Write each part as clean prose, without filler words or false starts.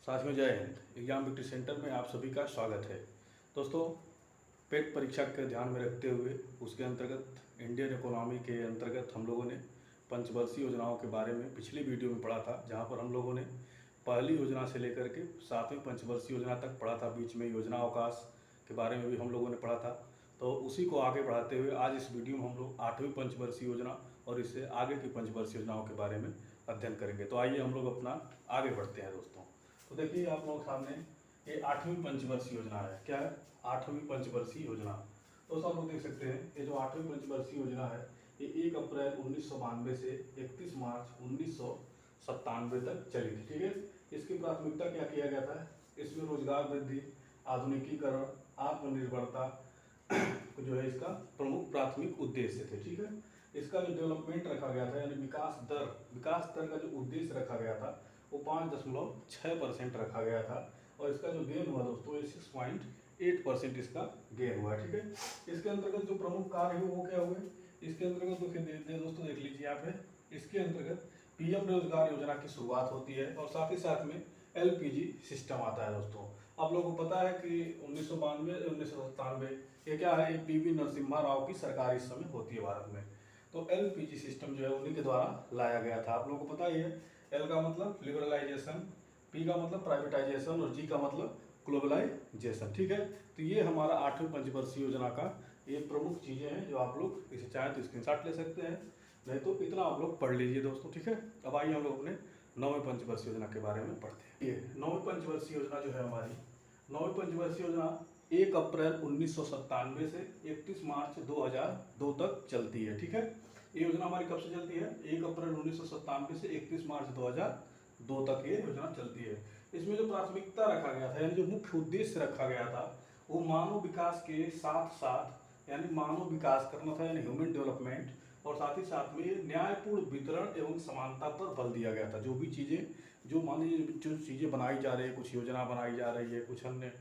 साथियों जय Hind. Exam victory centre में आप सभी का स्वागत है। दोस्तों, पेट परीक्षा के ध्यान में रखते हुए उसके अंतर्गत इंडियन इकोनॉमी के अंतर्गत हम लोगों ने पंचवर्षीय योजनाओं के बारे में पिछली वीडियो में पढ़ा था, जहां पर हम लोगों ने पहली योजना से लेकर के 7वीं पंचवर्षीय योजना तक पढ़ा था। बीच में योजना अवकाश के बारे में भी हम लोगों ने पढ़ा था। तो उसी को आगे बढ़ाते हुए आज इस वीडियो में हम लोग 8वीं पंचवर्षीय योजना और इससे आगे की पंचवर्षीय योजनाओं के बारे में अध्ययन करेंगे। तो आइए हम लोग अपना आगे बढ़ते हैं दोस्तों। तो देखिए आप लोगों के सामने ये 8वीं पंचवर्षीय योजना है। क्या है? 8वीं पंचवर्षीय योजना। तो सब लोग देख सकते हैं ये जो 8वीं पंचवर्षीय योजना है ये 1 अप्रैल 1992 से 31 मार्च 1997 तक चली थी। ठीक है, इसकी प्राथमिकता क्या किया गया था? इसमें रोजगार वृद्धि, आधुनिकीकरण, आत्मनिर्भरता जो है इसका प्रमुख प्राथमिक उद्देश्य थे। ठीक है, इसका जो डेवलपमेंट रखा गया था यानी विकास दर का जो उद्देश्य रखा गया था वो 5.6% रखा गया था। और इसका जो गेन हुआ दोस्तों ये 6.8% इसका गेन हुआ। ठीक है, इसके अंतर्गत जो प्रमुख कार्य हुए वो क्या हुए? इसके अंतर्गत दोस्तों देख लीजिए यहाँ पे, इसके अंतर्गत पीएम रोजगार योजना की शुरुआत होती है और साथ ही साथ में एलपीजी सिस्टम आता है। दोस्तों आप लोगों को पता है कि 1997 ये क्या है, पीवी नरसिम्हा राव की सरकार इस समय होती है भारत में। तो एलपीजी सिस्टम जो है उन्हीं के द्वारा लाया गया था। आप लोगों को पता ही है, एल का मतलब लिबरलाइजेशन, पी का मतलब प्राइवेटाइजेशन और जी का मतलब ग्लोबलाइजेशन। ठीक है, तो ये हमारा 8वीं पंचवर्षीय योजना का ये प्रमुख चीज़ें हैं जो आप लोग इसे चाहे तो स्क्रीनशॉट ले सकते हैं, नहीं तो इतना आप लोग पढ़ लीजिए दोस्तों। ठीक है, अब आइए हम लोग अपने 9वीं पंचवर्षीय योजना के बारे में पढ़ते हैं। ये 9वीं पंचवर्षीय योजना जो है हमारी 9वीं पंचवर्षीय योजना 1 अप्रैल 1997 से 31 मार्च 2002 तक चलती है। ठीक है, ये योजना हमारी कब से चलती है? 1 अप्रैल 1997 से 31 मार्च 2002 तक ये योजना चलती है। इसमें जो प्राथमिकता रखा गया था यानी जो मुख्य उद्देश्य रखा गया था वो मानव विकास के साथ साथ यानी मानव विकास करना था यानी ह्यूमन डेवलपमेंट, और साथ ही साथ में न्यायपूर्ण वितरण एवं समानता पर बल दिया गया था। जो भी चीज़ें जो मान लीजिए जो चीज़ें बनाई जा रही है, कुछ योजना बनाई जा रही है, कुछ अन्य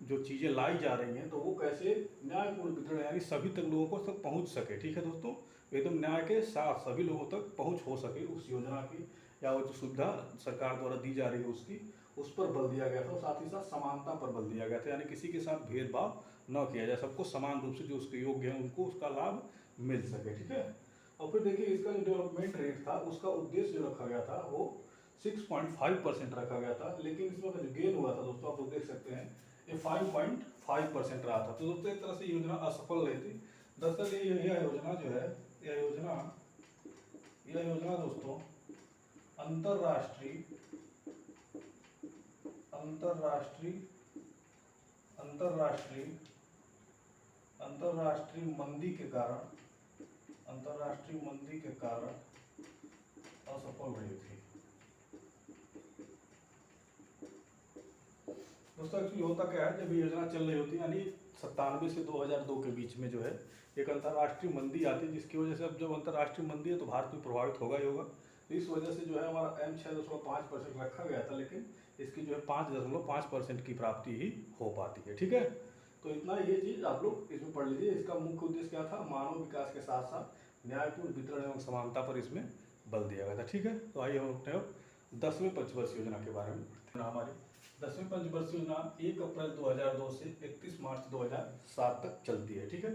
जो चीज़ें लाई जा रही हैं, तो वो कैसे न्यायपूर्ण वितरण यानी सभी तक लोगों को तक पहुंच सके। ठीक है दोस्तों, एकदम न्याय के साथ सभी लोगों तक पहुंच हो सके उस योजना की, या वो जो सुविधा सरकार द्वारा दी जा रही है उसकी, उस पर बल दिया गया था। और साथ ही साथ समानता पर बल दिया गया था यानी किसी के साथ भेदभाव न किया जाए, सबको समान रूप से जो उसके योग्य है उनको उसका लाभ मिल सके। ठीक है, और फिर देखिए इसका जो डेवलपमेंट रेट था उसका उद्देश्य जो रखा गया था वो 6.5% रखा गया था, लेकिन इसमें जो गेन हुआ था दोस्तों आप लोग देख सकते हैं ये 5.5% रहा था। तो दोस्तों एक तरह से योजना असफल रही थी। दरअसल यह योजना जो है यह योजना दोस्तों अंतरराष्ट्रीय अंतरराष्ट्रीय अंतरराष्ट्रीय अंतरराष्ट्रीय मंदी के कारण असफल रही थी। दोस्तों एक्चुअली होता क्या है, जब ये योजना चल रही होती है यानी 97 से 2002 के बीच में जो है एक अंतर्राष्ट्रीय मंदी आती है, जिसकी वजह से अब जब अंतर्राष्ट्रीय मंदी है तो भारत भी प्रभावित होगा ही होगा। तो इस वजह से जो है हमारा एम 6.5% रखा गया था, लेकिन इसकी जो है 5.5% की प्राप्ति ही हो पाती है। ठीक है, तो इतना ये चीज़ आप लोग इसमें पढ़ लीजिए। इसका मुख्य उद्देश्य क्या था? मानव विकास के साथ साथ न्यायपूर्ण वितरण एवं समानता पर इसमें बल दिया गया था। ठीक है, तो आइए हम अपने 10वीं पंचवर्षीय योजना के बारे में पढ़ते हैं। हमारी 10वीं पंचवर्षीय योजना 1 अप्रैल 2002 से 31 मार्च 2007 तक चलती है। ठीक है,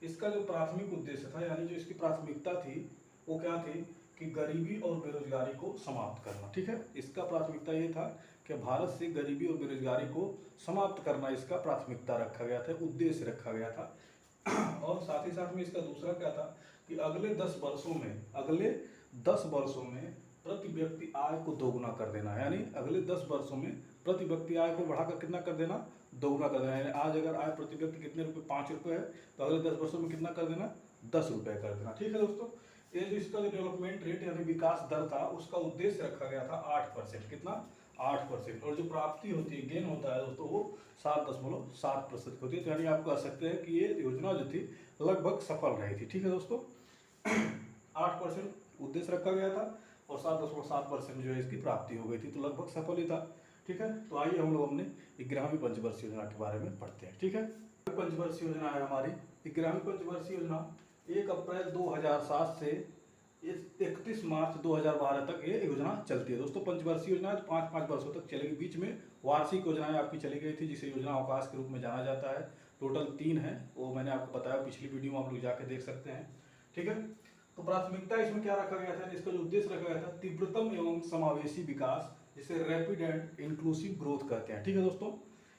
इसका जो प्राथमिक उद्देश्य था यानी जो इसकी प्राथमिकता थी वो क्या थी कि गरीबी और बेरोजगारी को समाप्त करना। ठीक है, इसका प्राथमिकता ये था कि भारत से गरीबी और बेरोजगारी को समाप्त करना इसका प्राथमिकता रखा गया था, उद्देश्य रखा गया था। और साथ ही साथ में इसका दूसरा क्या था कि अगले 10 वर्षों में प्रति व्यक्ति आय को दोगुना कर देना है। यानी अगले 10 वर्षों में प्रति व्यक्ति आय को बढ़ाकर कितना कर देना? दोगुना कर देना। यानी आज अगर आय प्रति व्यक्ति कितने रुपए? 5 रुपये है, तो अगले 10 वर्षों में कितना कर देना? 10 रुपये कर देना। ठीक है दोस्तों, ये जो इसका जो डेवलपमेंट रेट यानी विकास दर था उसका उद्देश्य रखा गया था 8%। कितना? 8%। और जो प्राप्ति होती है, गेन होता है दोस्तों, वो 7.7% होती है। तो यानी आप कह सकते हैं कि ये योजना जो थी लगभग सफल रही थी। ठीक है दोस्तों, 8% उद्देश्य रखा गया था और 7.7% जो है इसकी प्राप्ति हो गई थी, तो लगभग सफल ही था। ठीक है, तो आइए हम लोग अपने 11वीं पंचवर्षीय योजना के बारे में पढ़ते हैं। ठीक है, पंचवर्षीय योजना है हमारी 11वीं पंचवर्षीय योजना 1 अप्रैल 2007 से 31 मार्च 2012 तक ये योजना चलती है दोस्तों। पंचवर्षीय योजना है तो 5-5 वर्षों तक चलेगी। बीच में वार्षिक योजनाएं आपकी चली गई थी जिसे योजना अवकाश के रूप में जाना जाता है। टोटल 3 है, वो मैंने आपको बताया, पिछली वीडियो में आप लोग जाके देख सकते हैं। ठीक है, तो प्राथमिकता इसमें क्या रखा गया था, इसका जो उद्देश्य रखा गया था, तीव्रतम एवं समावेशी विकास, जिसे रैपिड एंड इंक्लूसिव ग्रोथ कहते हैं। ठीक है दोस्तों,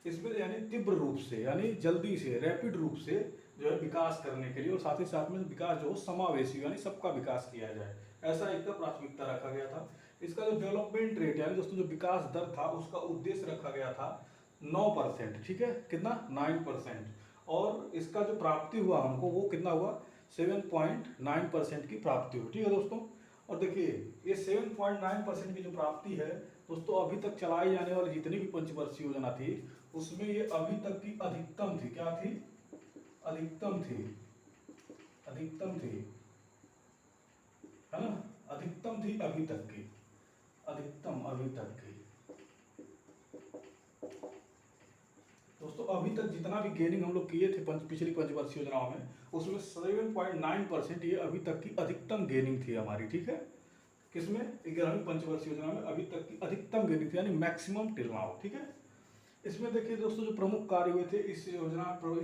इसमें यानी तीव्र रूप से यानी जल्दी से, रैपिड रूप से जो है विकास करने के लिए, और साथ ही साथ में विकास जो समावेशी यानी सबका विकास किया जाए, ऐसा इसका प्राथमिकता रखा गया था। इसका जो डेवलपमेंट रेट यानी दोस्तों जो विकास दर था, उसका उद्देश्य रखा गया था 9%। ठीक है, कितना, 9%। और इसका जो प्राप्ति हुआ हमको, वो कितना हुआ, 7.9% की प्राप्ति हुई। ठीक है दोस्तों, और देखिए ये 7.9% की जो प्राप्ति है दोस्तों, अभी तक चलाई जाने वाली जितनी भी पंचवर्षीय योजना थी उसमें ये अभी तक की अधिकतम थी। क्या थी, अधिकतम थी, अधिकतम थी, है ना, अधिकतम थी अभी तक की, अधिकतम अभी तक की। दोस्तों अभी तक जितना भी गेनिंग हम लोग किए थे पिछली पंचवर्षीय योजनाओं में, उसमें 7.9% ये अभी तक की अधिकतम गेनिंग थी हमारी। ठीक है, किसमें, 11वीं पंचवर्षीय योजना में अभी तक की अधिकतम गेनिंग थी, यानी मैक्सिमम टिल नाउ। ठीक है, इसमें देखिए दोस्तों जो प्रमुख कार्य हुए थे इस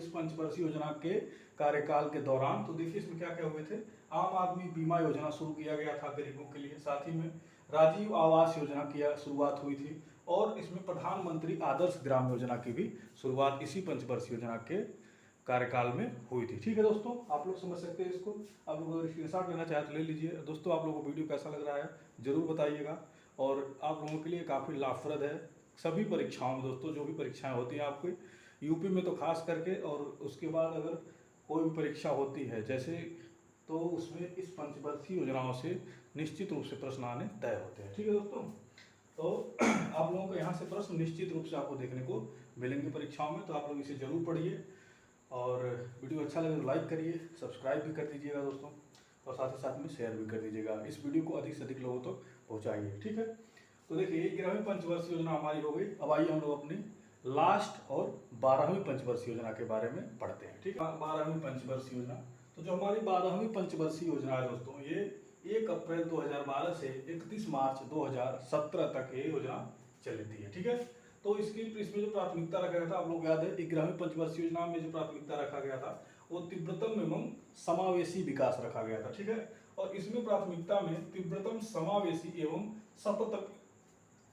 पंचवर्षीय योजना के कार्यकाल के दौरान, तो देखिए इसमें क्या क्या हुए थे। आम आदमी बीमा योजना शुरू किया गया था गरीबों के लिए, साथ ही में राजीव आवास योजना की शुरुआत हुई थी, और इसमें प्रधानमंत्री आदर्श ग्राम योजना की भी शुरुआत इसी पंचवर्षीय योजना के कार्यकाल में हुई थी। ठीक है दोस्तों, आप लोग समझ सकते हैं इसको। आप लोग अगर स्क्रीनशॉट लेना चाहे तो ले लीजिए। दोस्तों आप लोगों को वीडियो कैसा लग रहा है जरूर बताइएगा, और आप लोगों के लिए काफ़ी लाभप्रद है सभी परीक्षाओं में दोस्तों। जो भी परीक्षाएं होती हैं आपको यूपी में तो खास करके, और उसके बाद अगर कोई भी परीक्षा होती है जैसे, तो उसमें इस पंचवर्षीय योजनाओं से निश्चित रूप से प्रश्न आने तय होते हैं। ठीक है दोस्तों, तो आप लोगों को यहाँ से प्रश्न निश्चित रूप से आपको देखने को मिलेंगे परीक्षाओं में, तो आप लोग इसे जरूर पढ़िए, और वीडियो अच्छा लगे तो लाइक करिए, सब्सक्राइब भी कर दीजिएगा दोस्तों, और साथ ही साथ में शेयर भी कर दीजिएगा। इस वीडियो को अधिक से अधिक लोगों तक पहुँचाइए। ठीक है, तो देखिए 11वीं पंचवर्षीय योजना हमारी हो गई। अब आइए हम लोग अपनी लास्ट और 12वीं पंचवर्षीय योजना के बारे में पढ़ते हैं। ठीक है, 12वीं पंचवर्षीय योजना, तो जो हमारी 12वीं पंचवर्षीय योजना है दोस्तों, ये 1 अप्रैल 2012 से 31 मार्च 2017 तक ये योजना चलती है। ठीक है, तो इसमें जो प्राथमिकता रखा गया था, आप लोग याद है 11वीं पंचवर्षीय योजना में जो प्राथमिकता रखा गया था वो तीव्रतम एवं समावेशी विकास रखा गया था। ठीक है, और इसमें प्राथमिकता में तीव्रतम समावेशी एवं सतत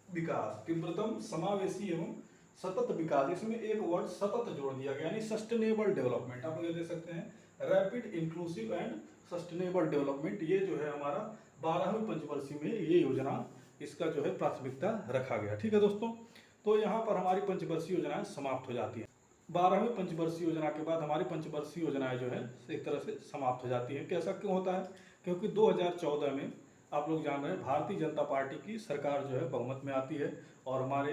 विकास, तीव्रतम समावेशी एवं सतत विकास, इसमें एक वर्ड सतत जोड़ दिया गया, यानी सस्टेनेबल डेवलपमेंट। आप लोग देख सकते हैं, rapid inclusive and sustainable development, ये जो है हमारा 12वीं पंचवर्षीय में ये योजना, इसका जो है प्राथमिकता रखा गया। ठीक है दोस्तों, तो यहाँ पर हमारी पंचवर्षीय योजनाएं समाप्त हो जाती है। 12वीं पंचवर्षीय योजना के बाद हमारी पंचवर्षीय योजनाएं जो है एक तरह से समाप्त हो जाती है। कैसा क्यों होता है, क्योंकि 2014 में आप लोग जान रहे हैं भारतीय जनता पार्टी की सरकार जो है बहुमत में आती है, और हमारे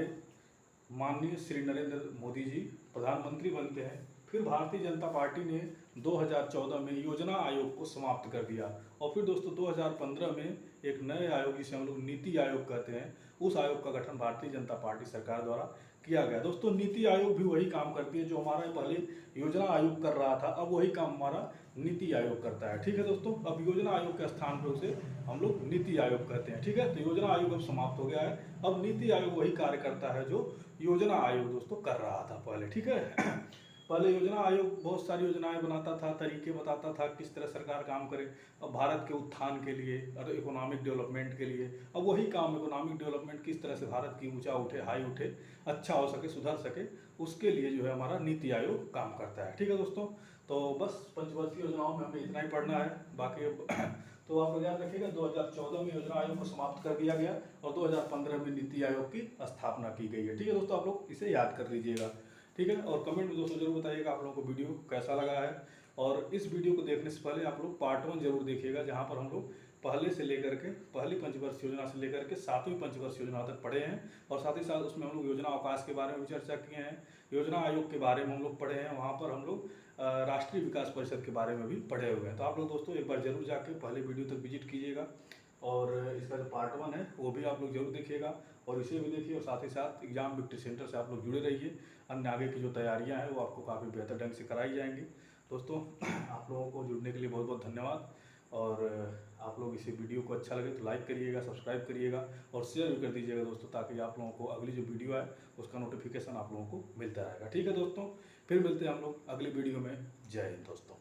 माननीय श्री नरेंद्र मोदी जी प्रधानमंत्री बनते हैं। फिर भारतीय जनता पार्टी ने 2014 में योजना आयोग को समाप्त कर दिया, और फिर दोस्तों 2015 में एक नए आयोग जिसे हम लोग नीति आयोग कहते हैं, उस आयोग का गठन भारतीय जनता पार्टी सरकार द्वारा किया गया। दोस्तों नीति आयोग भी वही काम करती है जो हमारा पहले योजना आयोग कर रहा था, अब वही काम हमारा नीति आयोग करता है। ठीक है दोस्तों, अब योजना आयोग के स्थान पर उसे हम लोग नीति आयोग कहते हैं। ठीक है, तो योजना आयोग अब समाप्त हो गया है, अब नीति आयोग वही कार्य करता है जो योजना आयोग दोस्तों कर रहा था पहले। ठीक है, पहले योजना आयोग बहुत सारी योजनाएं बनाता था, तरीके बताता था किस तरह सरकार काम करे, अब भारत के उत्थान के लिए और इकोनॉमिक डेवलपमेंट के लिए, अब वही काम इकोनॉमिक डेवलपमेंट किस तरह से भारत की ऊंचा उठे, हाई उठे, अच्छा हो सके, सुधर सके, उसके लिए जो है हमारा नीति आयोग काम करता है। ठीक है दोस्तों, तो बस पंचवर्षीय योजनाओं में हमें इतना ही पढ़ना है, बाकी तो आप लोग याद रखिएगा 2014 में योजना आयोग को समाप्त कर दिया गया, और 2015 में नीति आयोग की स्थापना की गई है। ठीक है दोस्तों, आप लोग इसे याद कर लीजिएगा। ठीक है, और कमेंट में दोस्तों जरूर बताइएगा आप लोगों को वीडियो कैसा लगा है, और इस वीडियो को देखने से पहले आप लोग पार्ट 1 जरूर देखिएगा, जहाँ पर हम लोग पहले से लेकर के पहली पंचवर्षीय योजना से लेकर के 7वीं पंचवर्षीय योजना तक पढ़े हैं, और साथ ही साथ उसमें हम लोग योजना अवकाश के बारे में भी चर्चा किए हैं, योजना आयोग के बारे में हम लोग पढ़े हैं, वहाँ पर हम लोग राष्ट्रीय विकास परिषद के बारे में भी पढ़े हुए हैं। तो आप लोग दोस्तों एक बार जरूर जाके पहले वीडियो तक विजिट कीजिएगा, और इसका जो पार्ट 1 है वो भी आप लोग जरूर देखिएगा, और इसे भी देखिए, और साथ ही साथ एग्जाम विक्ट्री सेंटर से आप लोग जुड़े रहिए, अन्य आगे की जो तैयारियां हैं वो आपको काफ़ी बेहतर ढंग से कराई जाएंगी। दोस्तों आप लोगों को जुड़ने के लिए बहुत बहुत धन्यवाद, और आप लोग इसी वीडियो को अच्छा लगे तो लाइक करिएगा, सब्सक्राइब करिएगा और शेयर भी कर दीजिएगा दोस्तों, ताकि आप लोगों को अगली जो वीडियो आए उसका नोटिफिकेशन आप लोगों को मिलता रहेगा। ठीक है दोस्तों, फिर मिलते हैं हम लोग अगली वीडियो में। जय हिंद दोस्तों।